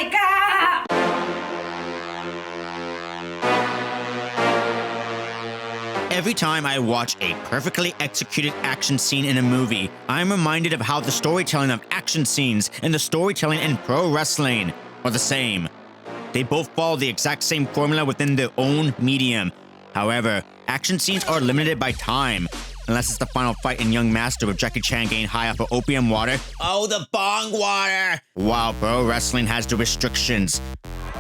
my god! Every time I watch a perfectly executed action scene in a movie, I'm reminded of how the storytelling of action scenes and the storytelling in pro wrestling are the same. They both follow the exact same formula within their own medium. However, action scenes are limited by time. Unless it's the final fight in Young Master with Jackie Chan getting high off of opium water. Oh, the bong water! While pro wrestling has the restrictions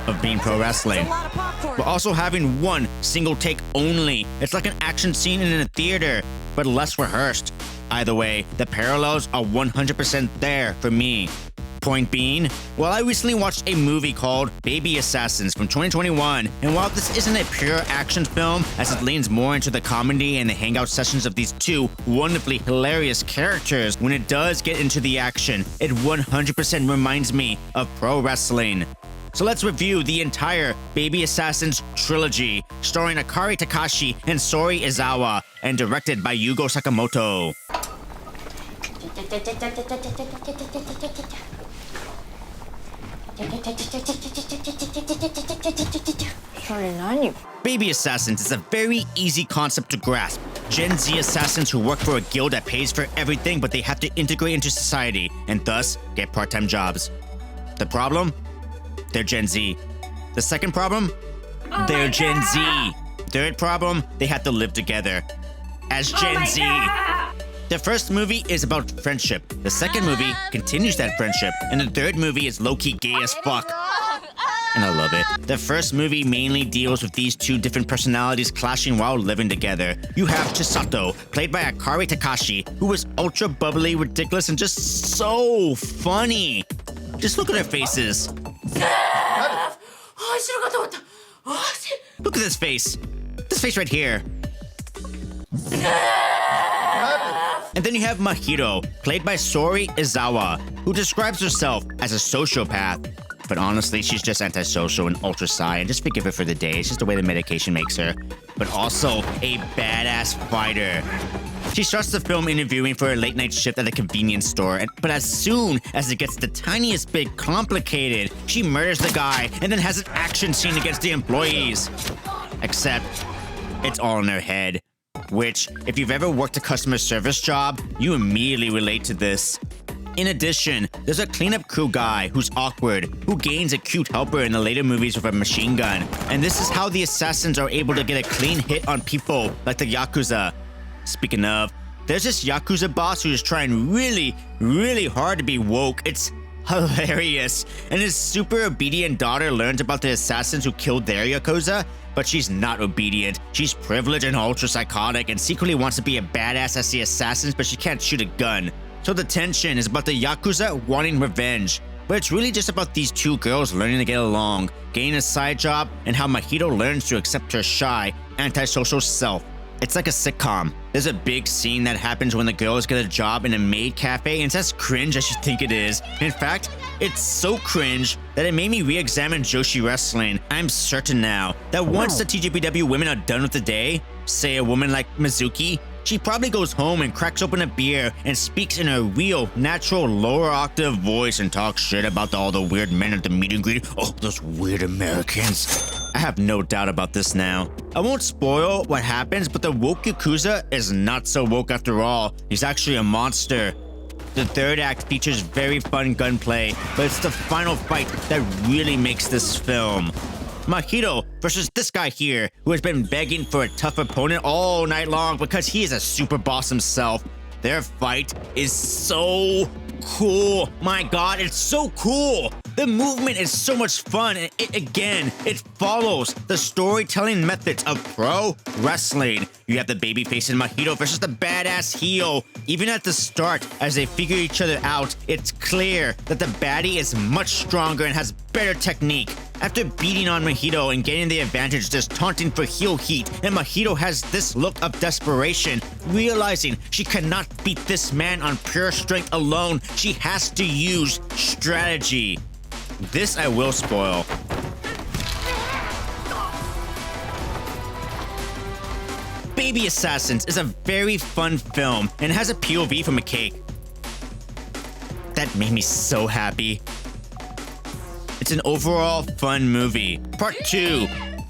of being pro wrestling. But also having one single take only. It's like an action scene in a theater, but less rehearsed. Either way, the parallels are 100% there for me. Point being, well, I recently watched a movie called Baby Assassins from 2021, and while this isn't a pure action film, as it leans more into the comedy and the hangout sessions of these two wonderfully hilarious characters, when it does get into the action, it 100% reminds me of pro wrestling. So let's review the entire Baby Assassins trilogy, starring Akari Takashi and Sori Izawa, and directed by Yugo Sakamoto. Baby Assassins is a very easy concept to grasp. Gen Z assassins who work for a guild that pays for everything, but they have to integrate into society and thus get part-time jobs. The problem? They're Gen Z. The second problem? They're Gen Z. Third problem? They have to live together as Gen Z. The first movie is about friendship. The second movie continues that friendship. And the third movie is low-key gay as fuck. And I love it. The first movie mainly deals with these two different personalities clashing while living together. You have Chisato, played by Akari Takashi, who is ultra bubbly, ridiculous, and just so funny. Just look at their faces. Look at this face. This face right here. And then you have Mahiro, played by Sori Izawa, who describes herself as a sociopath. But honestly, she's just antisocial and ultra sci, and just forgive her for the day. It's just the way the medication makes her. But also a badass fighter. She starts the film interviewing for a late-night shift at a convenience store, but as soon as it gets the tiniest bit complicated, she murders the guy and then has an action scene against the employees. Except, it's all in her head. Which, if you've ever worked a customer service job, you immediately relate to this. In addition, there's a cleanup crew guy who's awkward, who gains a cute helper in the later movies with a machine gun. And this is how the assassins are able to get a clean hit on people like the Yakuza. Speaking of, there's this Yakuza boss who is trying really, really hard to be woke. It's hilarious. And his super obedient daughter learns about the assassins who killed their Yakuza, but she's not obedient. She's privileged and ultra psychotic and secretly wants to be a badass as the assassins, but she can't shoot a gun. So the tension is about the Yakuza wanting revenge. But it's really just about these two girls learning to get along, getting a side job, and how Mahito learns to accept her shy, antisocial self. It's like a sitcom. There's a big scene that happens when the girls get a job in a maid cafe, and it's as cringe as you think it is. In fact, it's so cringe that it made me re-examine Joshi wrestling. I'm certain now that once the TJPW women are done with the day, say a woman like Mizuki, she probably goes home and cracks open a beer and speaks in a real, natural, lower octave voice and talks shit about all the weird men at the meet and greet. Oh, those weird Americans. I have no doubt about this now. I won't spoil what happens, but the woke Yakuza is not so woke after all. He's actually a monster. The third act features very fun gunplay, but it's the final fight that really makes this film. Mahito versus this guy here, who has been begging for a tough opponent all night long because he is a super boss himself. Their fight is so cool. My god, it's so cool. The movement is so much fun, and it follows the storytelling methods of pro wrestling. You have the babyface in Mahito versus the badass heel. Even at the start, as they figure each other out, it's clear that the baddie is much stronger and has better technique. After beating on Mahito and getting the advantage, there's taunting for heel heat, and Mahito has this look of desperation, realizing she cannot beat this man on pure strength alone. She has to use strategy. This I will spoil. Baby Assassins is a very fun film and has a POV from a cake. That made me so happy. It's an overall fun movie. Part 2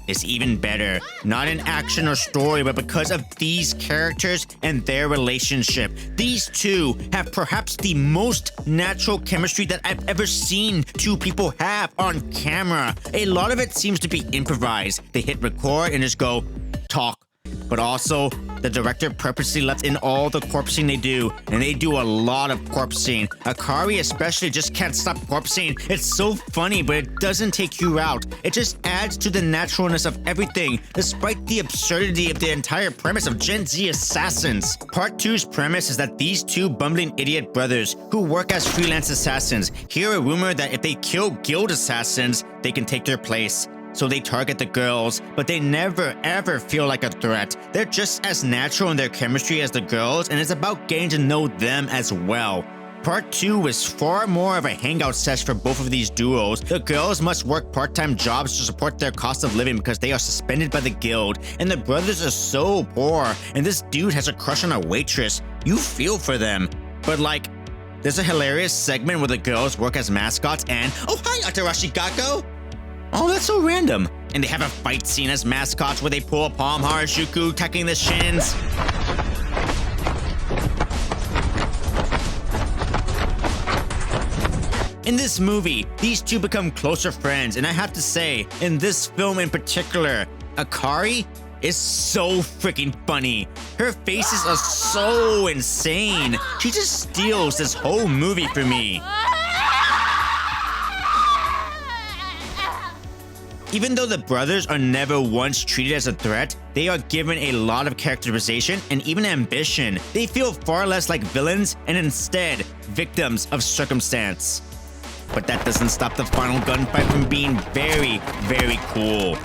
is even better. Not in action or story, but because of these characters and their relationship. These two have perhaps the most natural chemistry that I've ever seen two people have on camera. A lot of it seems to be improvised. They hit record and just go, talk. But also, the director purposely lets in all the corpsing they do, and they do a lot of corpsing. Akari especially just can't stop corpsing. It's so funny, but it doesn't take you out. It just adds to the naturalness of everything, despite the absurdity of the entire premise of Gen Z assassins. Part 2's premise is that these two bumbling idiot brothers who work as freelance assassins hear a rumor that if they kill guild assassins, they can take their place. So they target the girls, but they never ever feel like a threat. They're just as natural in their chemistry as the girls, and it's about getting to know them as well. Part 2 is far more of a hangout sesh for both of these duos. The girls must work part-time jobs to support their cost of living because they are suspended by the guild, and the brothers are so poor, and this dude has a crush on a waitress. You feel for them. But like, there's a hilarious segment where the girls work as mascots and, oh hi Atarashi Gakko! Oh, that's so random. And they have a fight scene as mascots where they pull a palm Harajuku, attacking the shins. In this movie, these two become closer friends, and I have to say, in this film in particular, Akari is so freaking funny. Her faces are so insane. She just steals this whole movie for me. Even though the brothers are never once treated as a threat, they are given a lot of characterization and even ambition. They feel far less like villains and instead victims of circumstance. But that doesn't stop the final gunfight from being very, very cool.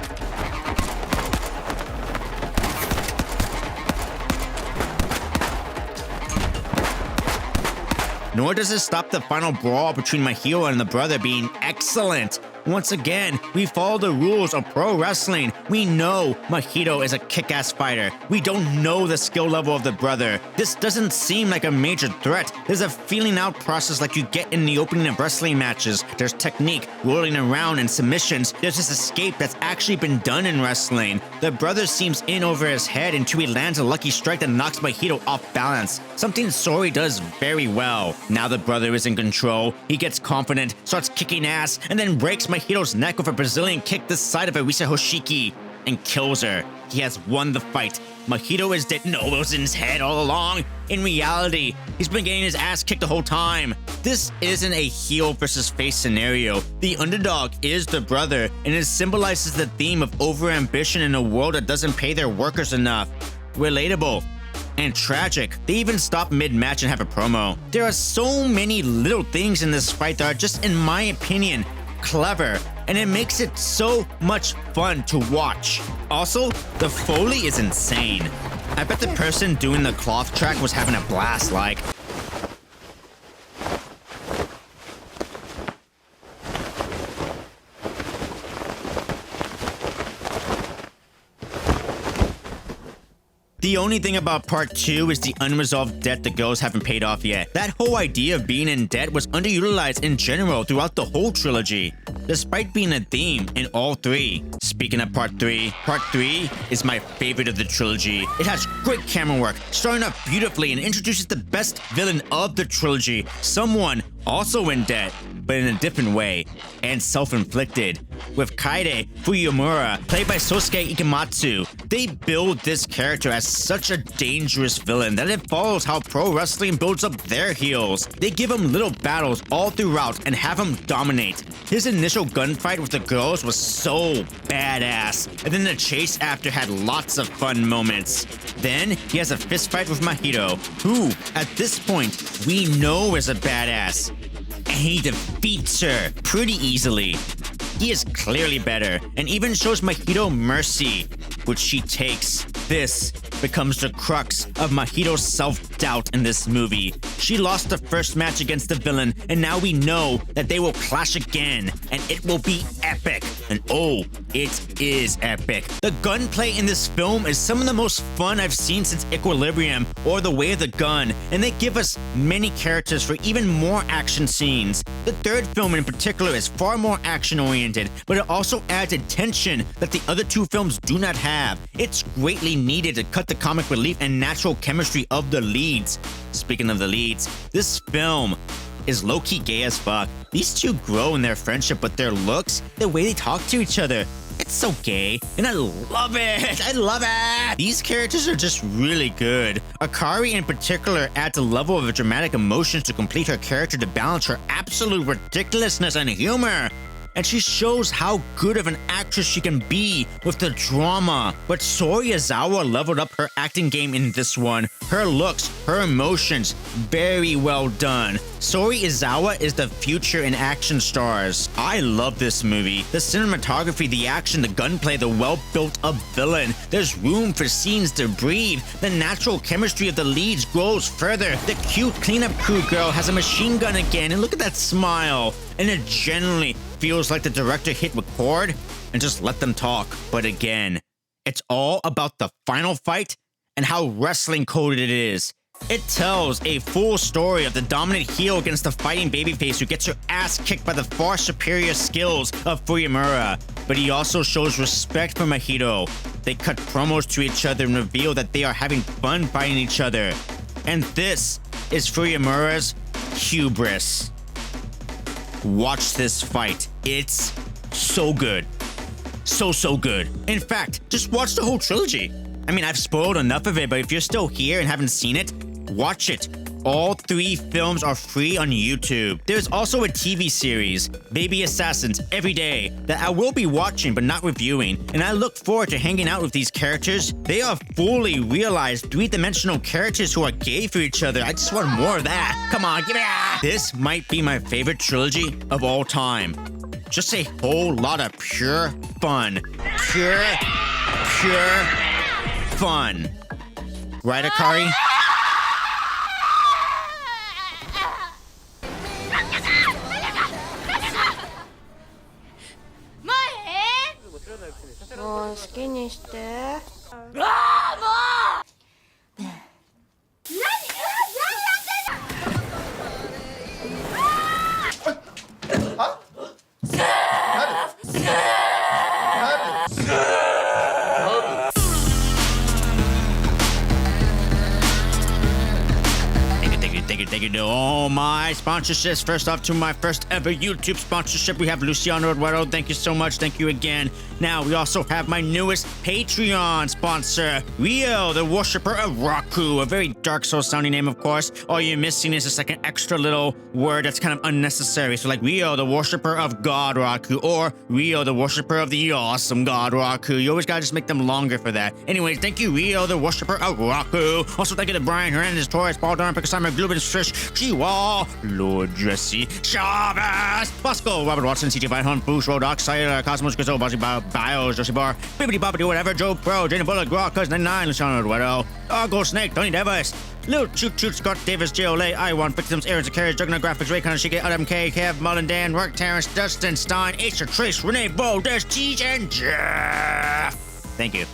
Nor does it stop the final brawl between my hero and the brother being excellent. Once again, we follow the rules of pro wrestling. We know Mahito is a kick-ass fighter. We don't know the skill level of the brother. This doesn't seem like a major threat. There's a feeling out process like you get in the opening of wrestling matches. There's technique, rolling around, and submissions. There's this escape that's actually been done in wrestling. The brother seems in over his head until he lands a lucky strike that knocks Mahito off balance. Something Sori does very well. Now the brother is in control. He gets confident, starts kicking ass, and then breaks Mahito's neck with a Brazilian kick the side of a Risa Hoshiki and kills her. He has won the fight. Mahito is dead. No, it was in his head all along. In reality, he's been getting his ass kicked the whole time. This isn't a heel versus face scenario. The underdog is the brother, and it symbolizes the theme of overambition in a world that doesn't pay their workers enough. Relatable. And tragic. They even stop mid-match and have a promo. There are so many little things in this fight that are just, in my opinion, clever, and it makes it so much fun to watch. Also, the Foley is insane. I bet the person doing the cloth track was having a blast, like. The only thing about part 2 is the unresolved debt the girls haven't paid off yet. That whole idea of being in debt was underutilized in general throughout the whole trilogy, despite being a theme in all three. Speaking of part 3 is my favorite of the trilogy. It has great camera work, starting off beautifully and introduces the best villain of the trilogy, someone also in debt, but in a different way, and self-inflicted. With Kaede Fuyumura, played by Sosuke Ikematsu, they build this character as such a dangerous villain that it follows how pro wrestling builds up their heels. They give him little battles all throughout and have him dominate. His initial gunfight with the girls was so badass, and then the chase after had lots of fun moments. Then, he has a fistfight with Mahito, who, at this point, we know is a badass. And he defeats her pretty easily. He is clearly better, and even shows Mahito mercy, which she takes. This becomes the crux of Mahito's self-doubt in this movie. She lost the first match against the villain, and now we know that they will clash again, and it will be epic. And oh, it is epic. The gunplay in this film is some of the most fun I've seen since Equilibrium or The Way of the Gun, and they give us many characters for even more action scenes. The third film in particular is far more action-oriented, but it also adds a tension that the other two films do not have. It's greatly needed to cut the comic relief and natural chemistry of the leads. Speaking of the leads, this film is low-key gay as fuck. These two grow in their friendship, but their looks, the way they talk to each other, it's so gay, and I love it! I love it! These characters are just really good. Akari in particular adds a level of dramatic emotions to complete her character to balance her absolute ridiculousness and humor. And she shows how good of an actress she can be with the drama. But Sori Izawa leveled up her acting game in this one. Her looks, her emotions, very well done. Sori Izawa is the future in action stars. I love this movie. The cinematography, the action, the gunplay, the well-built-up villain. There's room for scenes to breathe. The natural chemistry of the leads grows further. The cute cleanup crew girl has a machine gun again, and look at that smile. And it genuinely feels like the director hit record and just let them talk. But again, it's all about the final fight and how wrestling coded it is. It tells a full story of the dominant heel against the fighting babyface who gets her ass kicked by the far superior skills of Fuyamura. But he also shows respect for Mahito. They cut promos to each other and reveal that they are having fun fighting each other. And this is Fuyamura's hubris. Watch this fight. It's so good. So good. In fact, just watch the whole trilogy. I mean, I've spoiled enough of it, but if you're still here and haven't seen it, watch it. All 3 films are free on YouTube. There's also a TV series, Baby Assassins, every day, that I will be watching but not reviewing, and I look forward to hanging out with these characters. They are fully realized 3-dimensional characters who are gay for each other. I just want more of that. Come on, give me that. This might be my favorite trilogy of all time. Just a whole lot of pure fun. Pure fun. Right, Akari? Thank you to all my sponsorships. First off, to my first ever YouTube sponsorship, we have Luciano Eduardo. Thank you so much. Thank you again. Now, we also have my newest Patreon sponsor, Rio, the worshiper of Raku. A very Dark Souls sounding name, of course. All you're missing is just like an extra little word that's kind of unnecessary. So like Rio, the worshiper of God Raku, or Rio, the worshiper of the awesome God Raku. You always gotta just make them longer for that. Anyways, thank you, Rio, the worshiper of Raku. Also, thank you to Brian Hernandez, Torres, Paul Darn, Picasama, Glubin, Fish, Chihuahua, Lord Jesse, Chavez, Bosco, Robert Watson, CJ Vinehorn, Boosh, Rodox, Sayra, Cosmos, Grizzle, Bozzy, Bios, Josie Bar, Bibbidi Bobbidi, whatever, Joe Pro, Jane Bullock, Raw, Cuz 99, Luciano Eduardo, Gold Snake, Tony Davis, Lil Choot, Scott Davis, J.O.L.A., I Want, Victims, Aaron Zacarias, Juggernaut Graphics, Ray Conashike, Adam K, Kev, Mullen, Dan, Mark, Terrence, Dustin, Stein, Acer, Trace, Renee, Bo, Des, Teach, and Jeff. Thank you.